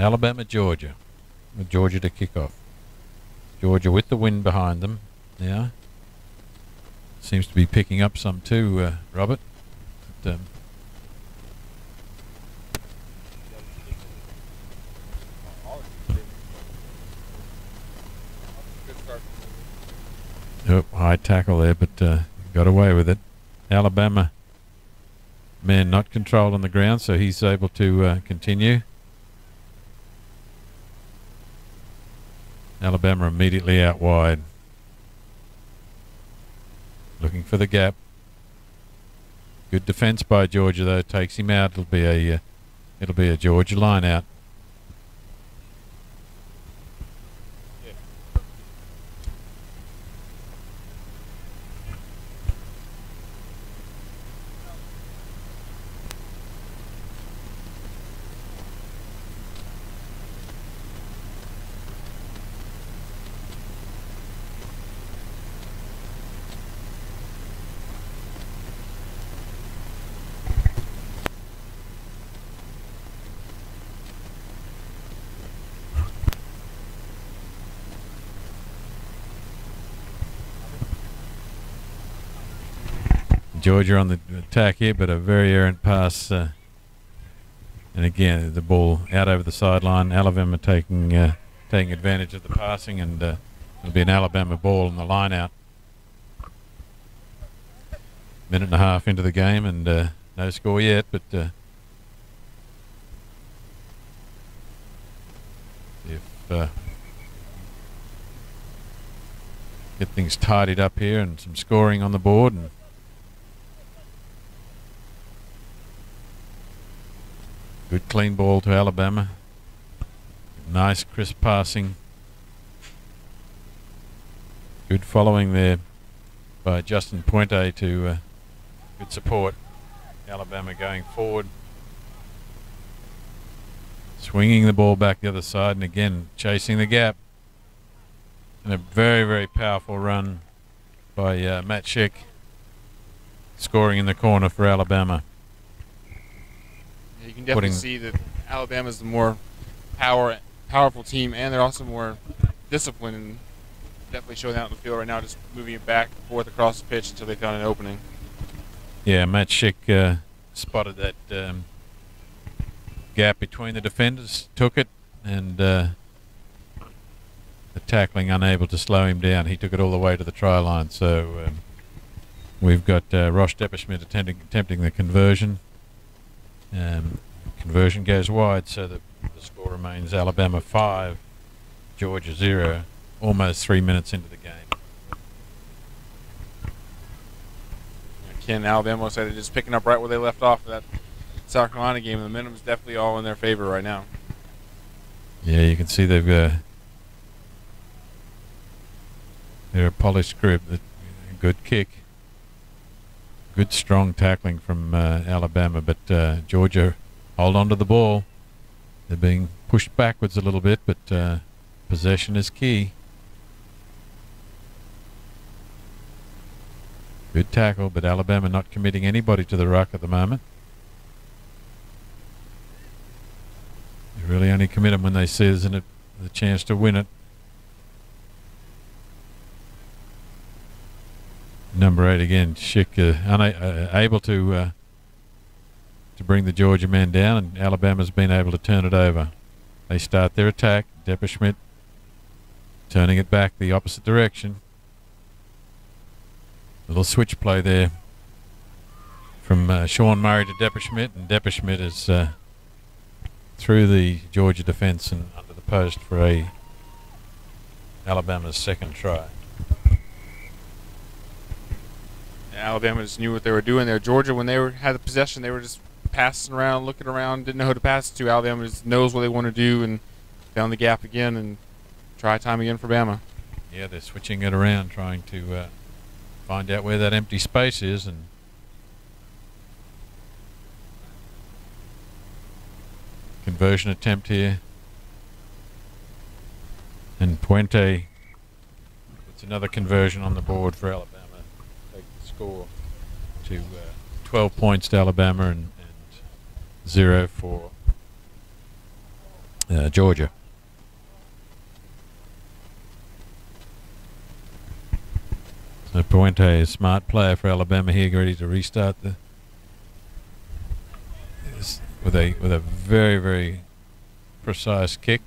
Alabama, Georgia. With Georgia to kick off. Georgia with the wind behind them now. Seems to be picking up some too, Robert. But, oh, high tackle there, but got away with it. Alabama man not controlled on the ground, so he's able to continue. Alabama immediately out wide, looking for the gap. Good defense by Georgia though, takes him out. It'll be a Georgia line out. Georgia on the attack here, but a very errant pass. And again, the ball out over the sideline. Alabama taking advantage of the passing, and it'll be an Alabama ball in the line out. Minute and a half into the game, and no score yet, but if get things tidied up here and some scoring on the board. And good clean ball to Alabama. Nice crisp passing. Good following there by Justin Puente to good support. Alabama going forward. Swinging the ball back the other side, and again chasing the gap. And a very, very powerful run by Matt Schick, scoring in the corner for Alabama. You can definitely see that Alabama's the more powerful team, and they're also more disciplined, and definitely showing that on the field right now, just moving it back and forth across the pitch until they found an opening. Yeah, Matt Schick spotted that gap between the defenders, took it, and the tackling unable to slow him down. He took it all the way to the try line. So we've got Ross Depperschmidt attempting the conversion. Conversion goes wide, so the score remains Alabama 5, Georgia 0, almost 3 minutes into the game. Ken, Alabama looks like they're just picking up right where they left off of that South Carolina game. The momentum's definitely all in their favor right now. Yeah, you can see they've they're a polished group. A good kick. Good strong tackling from Alabama, but Georgia hold on to the ball. They're being pushed backwards a little bit, but possession is key. Good tackle, but Alabama not committing anybody to the ruck at the moment. They really only commit them when they see there's a chance to win it. Number 8 again, Schick able to bring the Georgia man down, and Alabama's been able to turn it over. They start their attack. Depperschmidt turning it back the opposite direction. Little switch play there from Sean Murray to Depperschmidt, and Depperschmidt is through the Georgia defense and under the post for Alabama's second try. Alabama just knew what they were doing there. Georgia, when they had the possession, they were just passing around, looking around, didn't know who to pass it to. Alabama just knows what they want to do and found the gap again, and try time again for Bama. Yeah, they're switching it around, trying to find out where that empty space is, and conversion attempt here. And Puente puts another conversion on the board for Alabama. Take the score to 12 points to Alabama and 0 for Georgia. So Puente, a smart player for Alabama here, ready to restart with a very, very precise kick.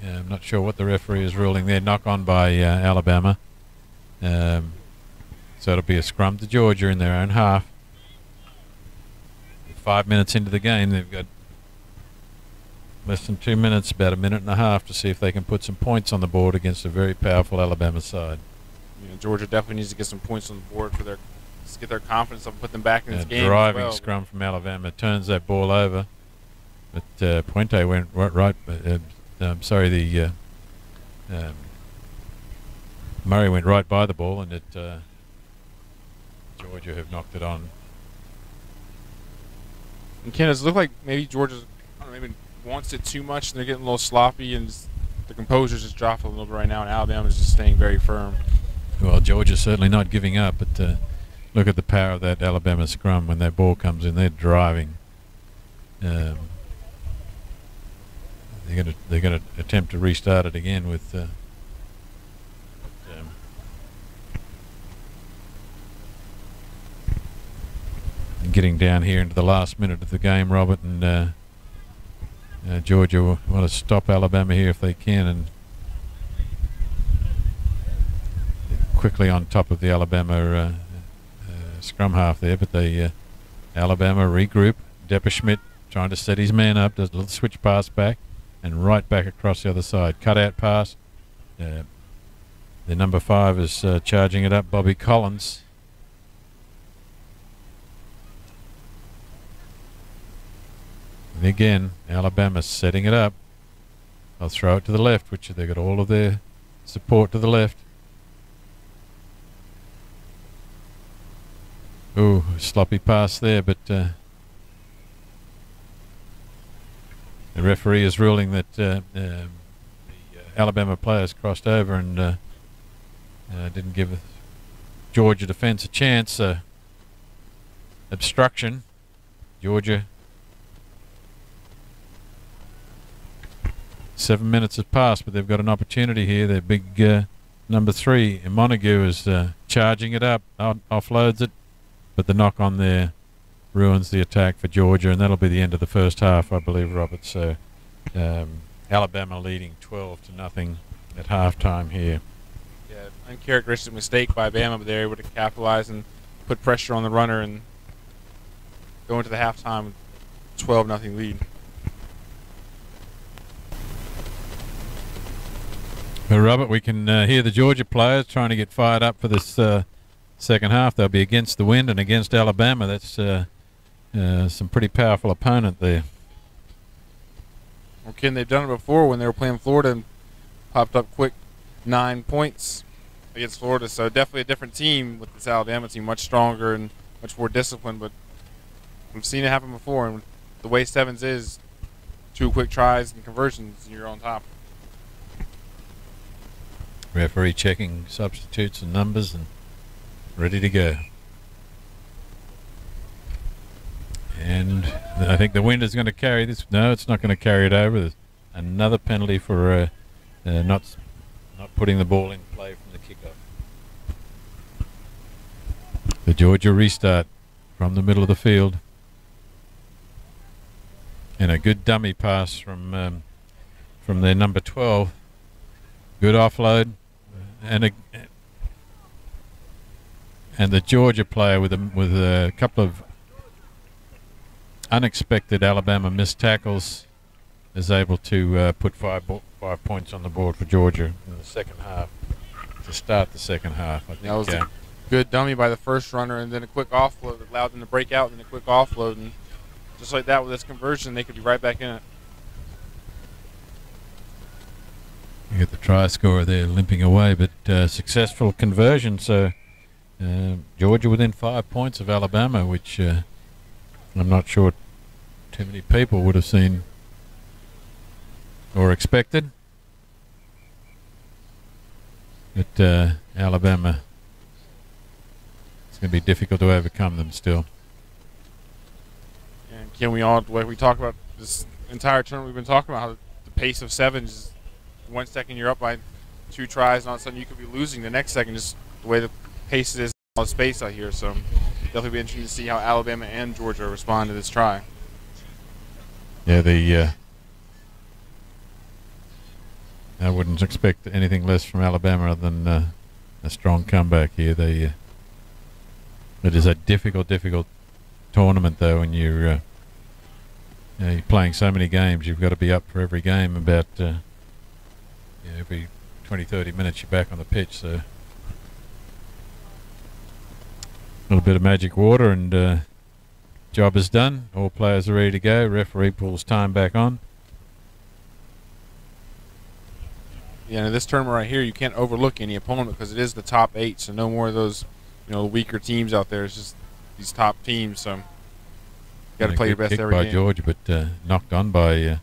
I'm not sure what the referee is ruling there. Knock on by Alabama. So it'll be a scrum to Georgia in their own half. 5 minutes into the game, they've got less than 2 minutes, about a minute and a half, to see if they can put some points on the board against a very powerful Alabama side. Yeah, Georgia definitely needs to get some points on the board for to get their confidence up and put them back in this game. Driving as well. Scrum from Alabama turns that ball over, but Puente went right. Murray went right by the ball, and Georgia have knocked it on. And Ken, does it look like maybe Georgia's maybe wants it too much, and they're getting a little sloppy, and the composure's just dropping a little bit right now, and Alabama's just staying very firm. Well, Georgia's certainly not giving up, but look at the power of that Alabama scrum when that ball comes in. They're driving. They're going to attempt to restart it again with. Getting down here into the last minute of the game, Robert, and Georgia want to stop Alabama here if they can, and quickly on top of the Alabama scrum half there, but Alabama regroup. Depperschmidt trying to set his man up, does a little switch pass back, and right back across the other side. Cut out pass. The number 5 is charging it up, Bobby Collins. And again, Alabama setting it up. They'll throw it to the left, which they've got all of their support to the left. Ooh, sloppy pass there, but the referee is ruling that the Alabama players crossed over and didn't give Georgia defense a chance. Obstruction. Georgia. 7 minutes has passed, but they've got an opportunity here. Their big number 3, Montague, is charging it up, offloads it, but the knock on there ruins the attack for Georgia, and that'll be the end of the first half, I believe, Robert. So Alabama leading 12-0 at halftime here. Yeah, uncharacteristic mistake by Bama, but they're able to capitalize and put pressure on the runner and go into the halftime with 12-0 lead. Well, Robert, we can hear the Georgia players trying to get fired up for this second half. They'll be against the wind and against Alabama. That's some pretty powerful opponent there. Well, Ken, they've done it before when they were playing Florida and popped up quick 9 points against Florida. So definitely a different team with this Alabama team, much stronger and much more disciplined. But we've seen it happen before, and the way 7's is, 2 quick tries and conversions, and you're on top. Referee checking substitutes and numbers and ready to go. And I think the wind is going to carry this. No, it's not going to carry it over. There's another penalty for not putting the ball in play from the kickoff. The Georgia restart from the middle of the field. And a good dummy pass from their number 12. Good offload. And the Georgia player with a couple of unexpected Alabama missed tackles is able to put 5 points on the board for Georgia in the second half to start the second half. I think that was a good dummy by the first runner, and then a quick offload that allowed them to break out, and then a quick offload, and just like that with this conversion, they could be right back in it. You get the try scorer there limping away, but successful conversion. So Georgia within 5 points of Alabama, which I'm not sure too many people would have seen or expected. But Alabama, it's going to be difficult to overcome them still. And can we all, like we talk about this entire tournament, we've been talking about how the pace of 7's. 1 second you're up by 2 tries, and all of a sudden you could be losing the next second, just the way the pace is, all the space out here. So definitely be interesting to see how Alabama and Georgia respond to this try. Yeah, I wouldn't expect anything less from Alabama other than a strong comeback here. It is a difficult tournament, though, when you're playing so many games. You've got to be up for every game about every 20-30 minutes you're back on the pitch. So a little bit of magic water and job is done. All players are ready to go. Referee pulls time back on. Yeah, in this tournament right here, you can't overlook any opponent because it is the top 8, so no more of those weaker teams out there. It's just these top teams, so you got to play your best every game. By Georgia, but knocked on by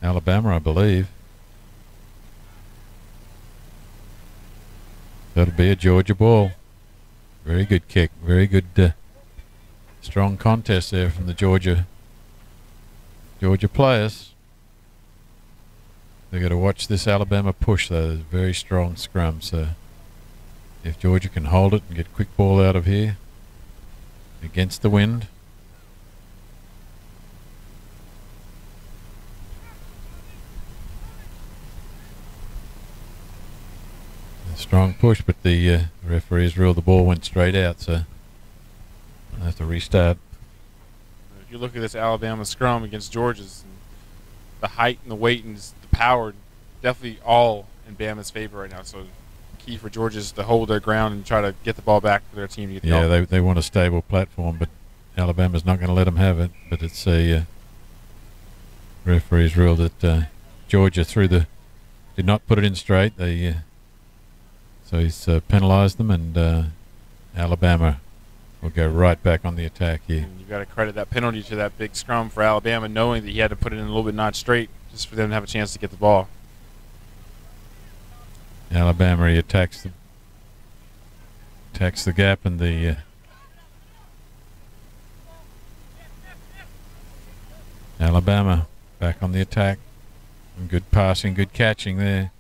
Alabama, I believe. That'll be a Georgia ball. Very good kick. Very good, strong contest there from the Georgia players. They've got to watch this Alabama push, though. There's a very strong scrum, so if Georgia can hold it and get quick ball out of here against the wind. A strong push, but the referees ruled the ball went straight out, so I'll have to restart. If you look at this Alabama scrum against Georgia's, the height and the weight and the power, definitely all in Bama's favor right now. So key for Georgia is to hold their ground and try to get the ball back for their team to get the ball. They want a stable platform, but Alabama's not going to let them have it. But it's referees ruled that Georgia did not put it in straight. So he's penalized them, and Alabama will go right back on the attack here. And you've got to credit that penalty to that big scrum for Alabama, knowing that he had to put it in a little bit not straight just for them to have a chance to get the ball. Alabama, he attacks the gap, and the Alabama back on the attack. And good passing, good catching there.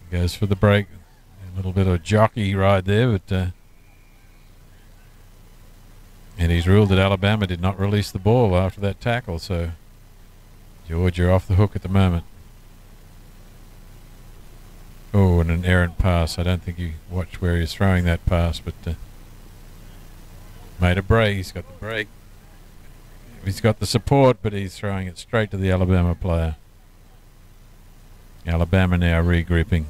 He goes for the break. A little bit of a jockey ride there, but and he's ruled that Alabama did not release the ball after that tackle, so Georgia off the hook at the moment. Oh, and an errant pass. I don't think he watched where he was throwing that pass, but made a break. He's got the break. He's got the support, but he's throwing it straight to the Alabama player. Alabama now regripping.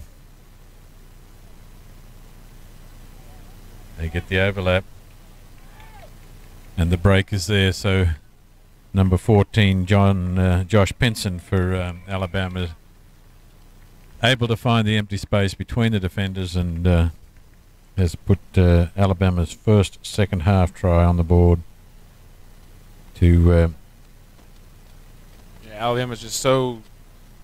They get the overlap. And the break is there, so number 14, Josh Pinson for Alabama, able to find the empty space between the defenders and has put Alabama's first second half try on the board. Alabama's just so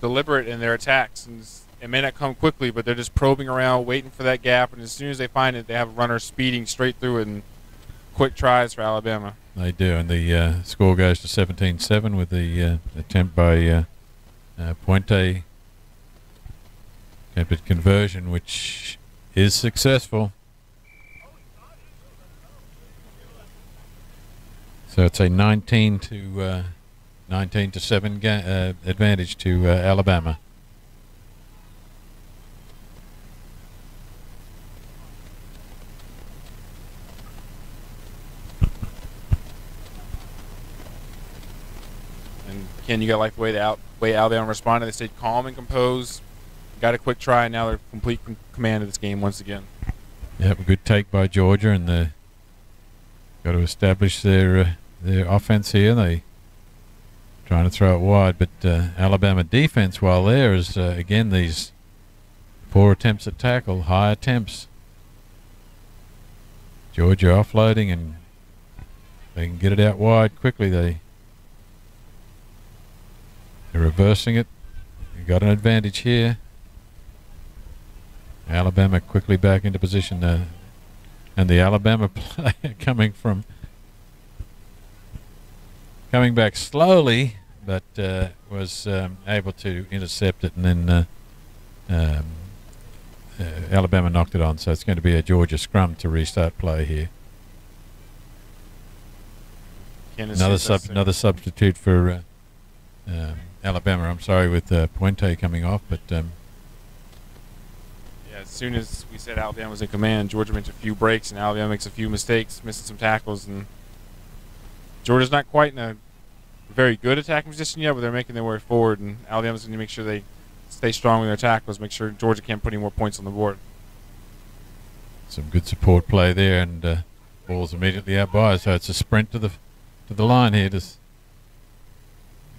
deliberate in their attacks, and it may not come quickly, but they're just probing around, waiting for that gap, and as soon as they find it, they have a runner speeding straight through it, and quick tries for Alabama. They do, and the score goes to 17-7 with the attempt by Puente. Attempted conversion, which is successful. So it's a 19-7 advantage to Alabama. And Ken, you got to like the way Alabama responded. They stayed calm and composed. Got a quick try, and now they're complete command of this game once again. Yep, a good take by Georgia, and they got to establish their offense here. They trying to throw it wide, but Alabama defense, while there is again these poor attempts at tackle, high attempts. Georgia offloading, and they can get it out wide quickly. They're reversing it. You got an advantage here. Alabama quickly back into position, and the Alabama player coming back slowly, but was able to intercept it, and then Alabama knocked it on. So it's going to be a Georgia scrum to restart play here. Another substitute for Alabama. I'm sorry, with Puente coming off, but yeah, as soon as we said Alabama was in command, Georgia makes a few breaks, and Alabama makes a few mistakes, missing some tackles, and Georgia's not quite in a very good attacking position yet, but they're making their way forward, and Alabama's going to make sure they stay strong with their tackles, make sure Georgia can't put any more points on the board. Some good support play there, and ball's immediately out by, so it's a sprint to the line here. Just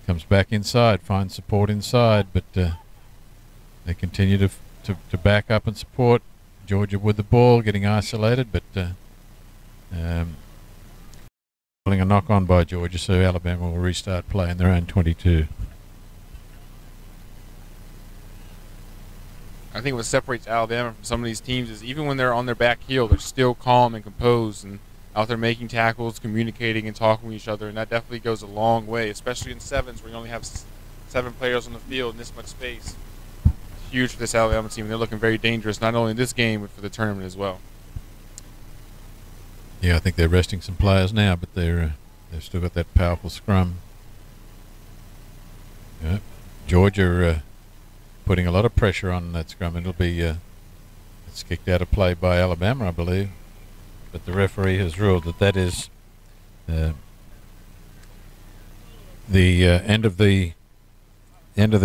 comes back inside, finds support inside, but they continue to back up and support. Georgia with the ball, getting isolated, but pulling a knock on by Georgia, so Alabama will restart play in their own 22. I think what separates Alabama from some of these teams is even when they're on their back heel, they're still calm and composed and out there making tackles, communicating and talking with each other, and that definitely goes a long way, especially in 7's where you only have 7 players on the field in this much space. It's huge for this Alabama team. They're looking very dangerous, not only in this game, but for the tournament as well. Yeah, I think they're resting some players now, but they've still got that powerful scrum. Yeah. Georgia putting a lot of pressure on that scrum. It'll be it's kicked out of play by Alabama, I believe, but the referee has ruled that is the end of the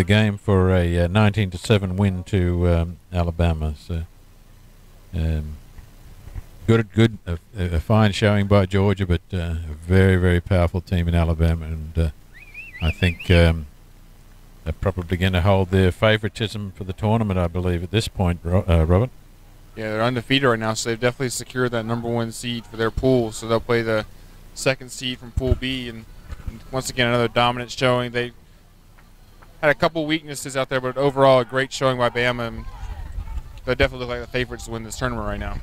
game for a 19-7 win to Alabama. So a fine showing by Georgia, but a very, very powerful team in Alabama, and I think they're probably going to hold their favoritism for the tournament, I believe, at this point, Robert. Yeah, they're undefeated right now, so they've definitely secured that #1 seed for their pool. So they'll play the 2nd seed from Pool B, and once again, another dominant showing. They had a couple weaknesses out there, but overall a great showing by Bama, and they definitely look like the favorites to win this tournament right now.